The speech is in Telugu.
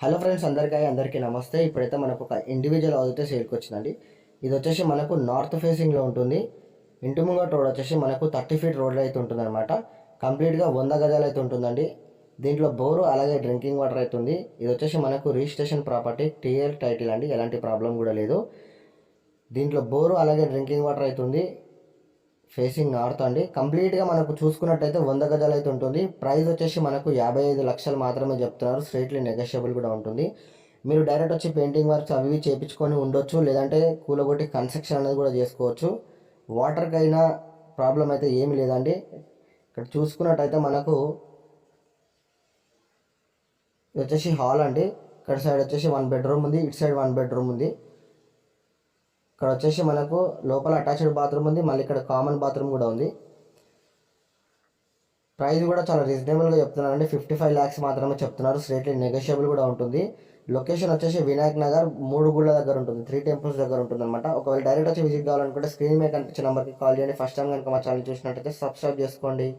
హలో ఫ్రెండ్స్, అందరికీ నమస్తే. ఇప్పుడైతే మనకు ఒక ఇండివిజువల్ హౌస్ అయితే సేల్కి వచ్చిందండి. ఇది వచ్చేసి మనకు నార్త్ ఫేసింగ్లో ఉంటుంది. ఇంటి ముంగట రోడ్ వచ్చేసి మనకు 30 ఫీట్ రోడ్ అయితే ఉంటుందన్నమాట. కంప్లీట్గా 100 గజాలు అయితే ఉంటుందండి. దీంట్లో బోరు అలాగే డ్రింకింగ్ వాటర్ అయితే ఉంది. ఇది వచ్చేసి మనకు రిజిస్ట్రేషన్ ప్రాపర్టీ, టీఎల్ టైటిల్ అండి, ఎలాంటి ప్రాబ్లం కూడా లేదు. దీంట్లో బోరు అలాగే డ్రింకింగ్ వాటర్ అయితే ఉంది. ఫేసింగ్ నార్త్ అండి. కంప్లీట్గా మనకు చూసుకున్నట్టయితే 100 గజాలు అయితే ఉంటుంది. ప్రైస్ వచ్చేసి మనకు 55 లక్షలు మాత్రమే చెప్తున్నారు. స్ట్రైట్లీ నెగోషియబుల్ కూడా ఉంటుంది. మీరు డైరెక్ట్ వచ్చి పెయింటింగ్ వర్క్స్ అవి ఇవి చేయించుకొని ఉండొచ్చు, లేదంటే కూలగొట్టి కన్స్ట్రక్షన్ అనేది కూడా చేసుకోవచ్చు. వాటర్కి అయినా ప్రాబ్లం అయితే ఏమి లేదండి. ఇక్కడ చూసుకున్నట్టయితే మనకు ఇది వచ్చేసి హాల్ అండి. ఇక్కడ సైడ్ వచ్చేసి 1 బెడ్రూమ్ ఉంది, ఇటు సైడ్ 1 బెడ్రూమ్ ఉంది. ఇక్కడ వచ్చేసి మనకు లోపల అటాచ్డ్ బాత్రూమ్ ఉంది, మళ్ళీ ఇక్కడ కామన్ బాత్రూమ్ కూడా ఉంది. ప్రైస్ కూడా చాలా రీజనబుల్గా చెప్తున్నారండి. 55 ల్యాక్స్ మాత్రమే చెప్తున్నారు. స్ట్రేట్లీ నెగోషియబుల్ కూడా ఉంటుంది. లొకేషన్ వచ్చేసి వినాయక్ నగర్ 3 గుళ్ళ దగ్గర ఉంటుంది, 3 టెంపుల్స్ దగ్గర ఉంటుంది అనమాట. ఒకవేళ డైరెక్ట్ వచ్చి విజిట్ కావాలనుకుంటే స్క్రీన్ మీద కనిపించే నెంబర్కి కాల్ చేయండి. ఫస్ట్ టైం కనుక మా ఛానల్ చూసినట్టయితే సబ్స్క్రైబ్ చేసుకోండి.